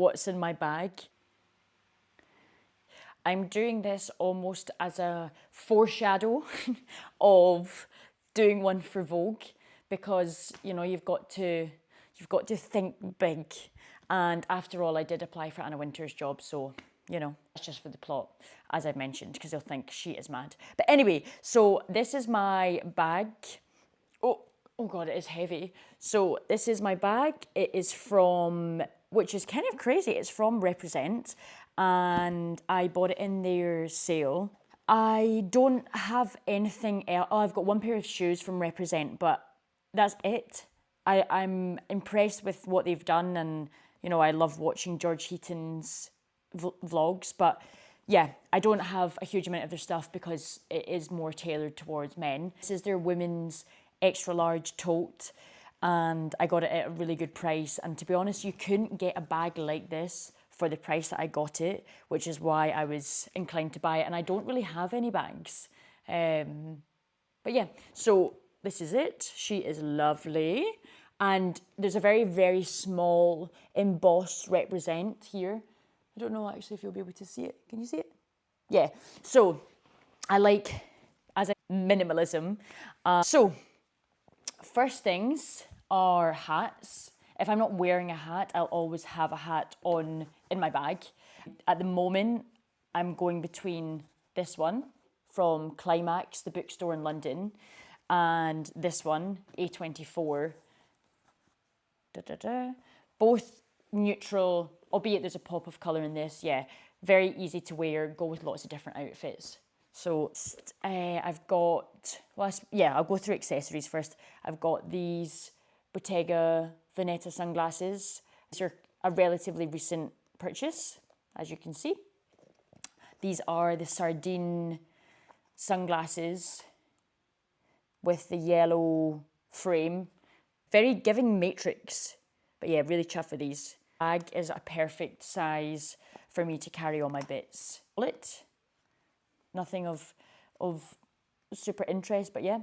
what's in my bag. I'm doing this almost as a foreshadow of doing one for Vogue, because you know you've got to think big. And after all, I did apply for Anna Wintour's job, so you know, it's just for the plot, as I've mentioned, because they'll think she is mad. But anyway, so this is my bag. Oh God, it is heavy. So this is my bag. It is from, which is kind of crazy, it's from Represent, and I bought it in their sale. I don't have anything else. Oh, I've got one pair of shoes from Represent, but that's it. I'm impressed with what they've done, and you know, I love watching George Heaton's vlogs, but yeah, I don't have a huge amount of their stuff because it is more tailored towards men. This is their women's extra large tote, and I got it at a really good price. And to be honest, you couldn't get a bag like this for the price that I got it, which is why I was inclined to buy it. And I don't really have any bags. But yeah, so this is it. She is lovely. And there's a very, very small embossed Represent here. I don't know actually if you'll be able to see it. Can you see it? Yeah. So I like, as a minimalism. So first things are hats. If I'm not wearing a hat, I'll always have a hat on in my bag. At the moment, I'm going between this one from Climax, the bookstore in London, and this one, A24. Both neutral, albeit there's a pop of colour in this. Yeah, very easy to wear, go with lots of different outfits. So I've got, I'll go through accessories first. I've got these Bottega Veneta sunglasses. These are a relatively recent purchase, as you can see. These are the sardine sunglasses with the yellow frame. Very giving Matrix, but yeah, really chuffed with these. Bag is a perfect size for me to carry all my bits. Wallet, nothing of super interest, but yeah.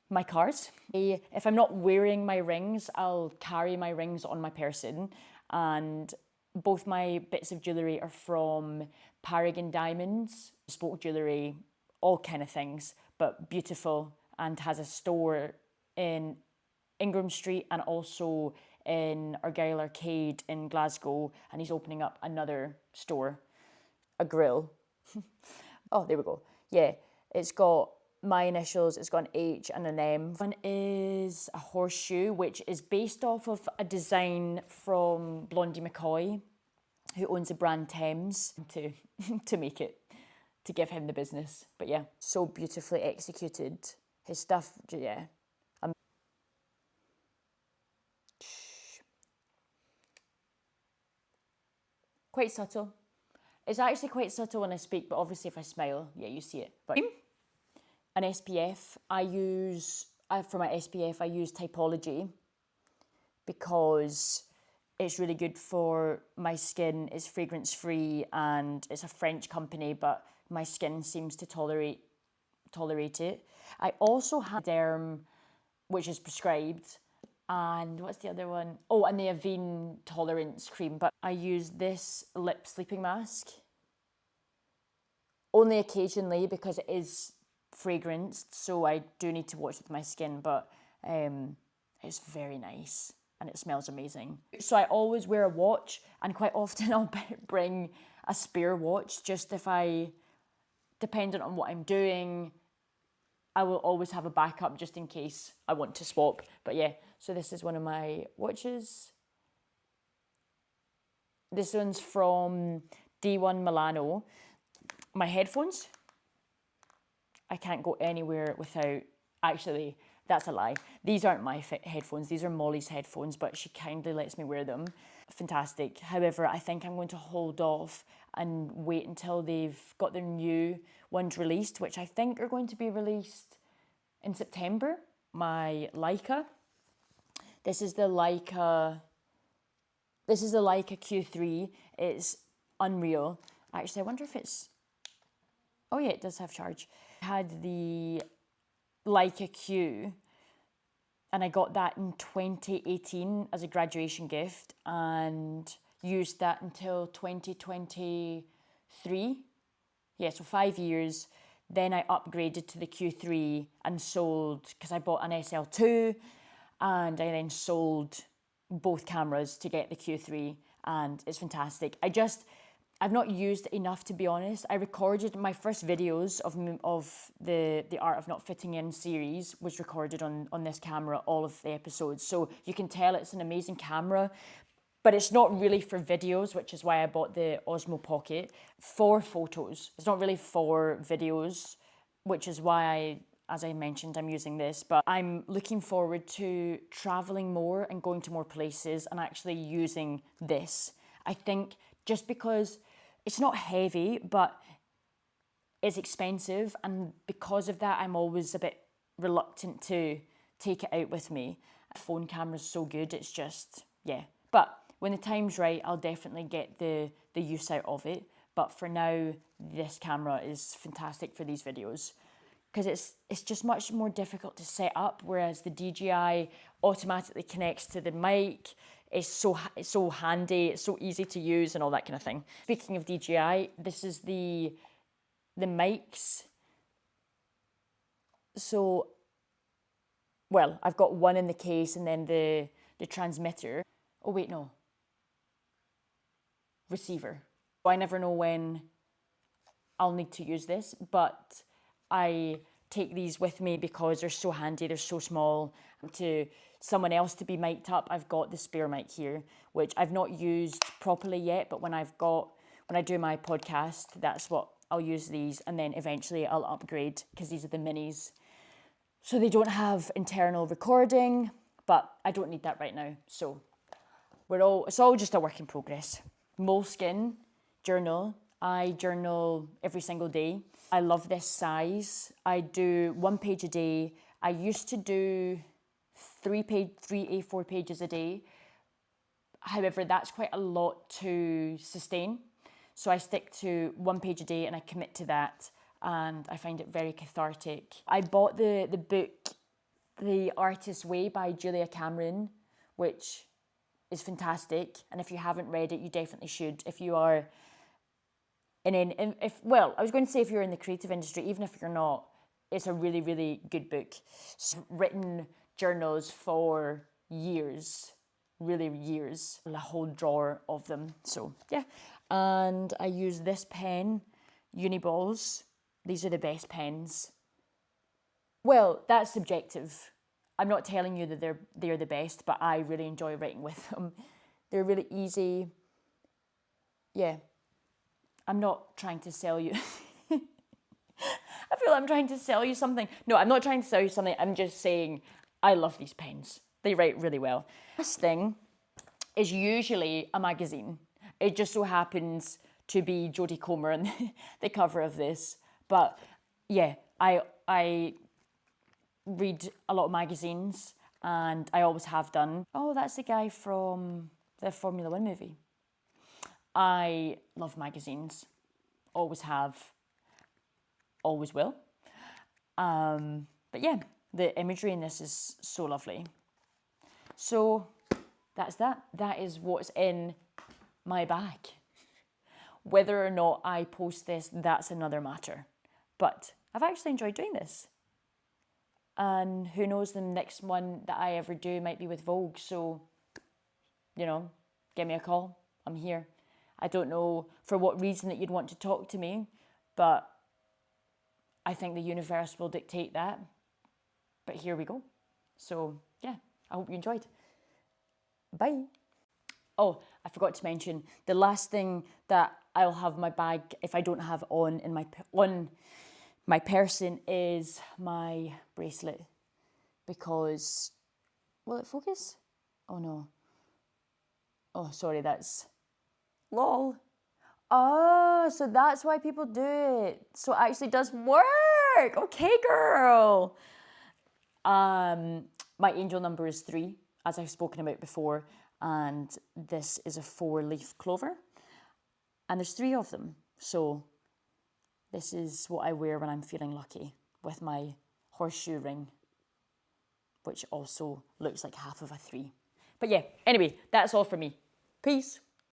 My cards. If I'm not wearing my rings, I'll carry my rings on my person, and both my bits of jewellery are from Paragon Diamonds, bespoke jewellery, all kind of things, but beautiful, and has a store in Ingram Street and also in Argyle Arcade in Glasgow, and he's opening up another store, a grill. Oh, there we go. Yeah, it's got my initials, it's got an H and an M. One is a horseshoe, which is based off of a design from Blondie McCoy, who owns the brand Thames, to make it, to give him the business. But yeah, so beautifully executed. His stuff, yeah. Quite subtle. It's actually quite subtle when I speak, but obviously if I smile, yeah, you see it. But an SPF, for my SPF, I use Typology because it's really good for my skin. It's fragrance free and it's a French company, but my skin seems to tolerate it. I also have Derm, which is prescribed. And what's the other one? Oh, and the Avene tolerance cream. But I use this lip sleeping mask only occasionally because it is fragranced, so I do need to watch with my skin, but it's very nice and it smells amazing. So I always wear a watch, and quite often I'll bring a spare watch, just if dependent on what I'm doing, I will always have a backup just in case I want to swap. But yeah, so this is one of my watches. This one's from D1 Milano. My headphones, I can't go anywhere without, actually, that's a lie. These aren't my headphones, these are Molly's headphones, but she kindly lets me wear them. Fantastic. However, I think I'm going to hold off and wait until they've got their new ones released, which I think are going to be released in September. My Leica. This is the Leica Q3. It's unreal. Actually, I wonder if it's, oh yeah, it does have charge. I had the Leica Q And I got that in 2018 as a graduation gift and used that until 2023. Yeah, so 5 years. Then I upgraded to the Q3 and sold, because I bought an SL2, and I then sold both cameras to get the Q3, and it's fantastic. I've not used it enough, to be honest. I recorded my first videos of the Art of Not Fitting In series was recorded on this camera, all of the episodes. So you can tell it's an amazing camera, but it's not really for videos, which is why I bought the Osmo Pocket. For photos. It's not really for videos, which is why as I mentioned, I'm using this, but I'm looking forward to traveling more and going to more places and actually using this. I think just because it's not heavy, but it's expensive, and because of that, I'm always a bit reluctant to take it out with me. Phone camera's so good, it's just, yeah. But when the time's right, I'll definitely get the use out of it. But for now, this camera is fantastic for these videos, because it's just much more difficult to set up, whereas the DJI automatically connects to the mic. It's so handy, it's so easy to use and all that kind of thing. Speaking of DJI, this is the mics. So, well, I've got one in the case and then the transmitter. Oh wait, no. Receiver. I never know when I'll need to use this, but I take these with me because they're so handy, they're so small. To someone else to be mic'd up, I've got the spare mic here, which I've not used properly yet, but when I do my podcast, that's what I'll use these, and then eventually I'll upgrade, because these are the minis. So they don't have internal recording, but I don't need that right now. So it's all just a work in progress. Moleskin journal. I journal every single day. I love this size. I do 1 page a day. I used to do 3 A4 pages a day. However, that's quite a lot to sustain. So I stick to 1 page a day and I commit to that, and I find it very cathartic. I bought the book, The Artist's Way by Julia Cameron, which is fantastic. And if you haven't read it, you definitely should. If you are I was going to say if you're in the creative industry, even if you're not, it's a really, really good book. So I've written journals for years, really years, a whole drawer of them. So yeah, and I use this pen, Uniballs. These are the best pens. Well, that's subjective. I'm not telling you that they're the best, but I really enjoy writing with them. They're really easy. Yeah. I'm not trying to sell you. I feel I'm trying to sell you something. No, I'm not trying to sell you something. I'm just saying I love these pens. They write really well. This thing is usually a magazine. It just so happens to be Jodie Comer on the cover of this. But yeah, I read a lot of magazines, and I always have done. Oh, that's the guy from the Formula One movie. I love magazines, always have, always will. But yeah, the imagery in this is so lovely. So that's that. That is what's in my bag. Whether or not I post this, that's another matter. But I've actually enjoyed doing this. And who knows, the next one that I ever do might be with Vogue. So, give me a call. I'm here. I don't know for what reason that you'd want to talk to me, but I think the universe will dictate that. But here we go. So yeah, I hope you enjoyed. Bye. Oh, I forgot to mention, the last thing that I'll have in my bag, if I don't have on my person, is my bracelet. Because, will it focus? Oh no. Oh, sorry, that's... Lol. Oh, so that's why people do it. So it actually does work. Okay, girl. My angel number is 3, as I've spoken about before, and this is a 4-leaf clover, and there's 3 of them. So this is what I wear when I'm feeling lucky, with my horseshoe ring. which also looks like half of a 3. But yeah, anyway, that's all for me. Peace.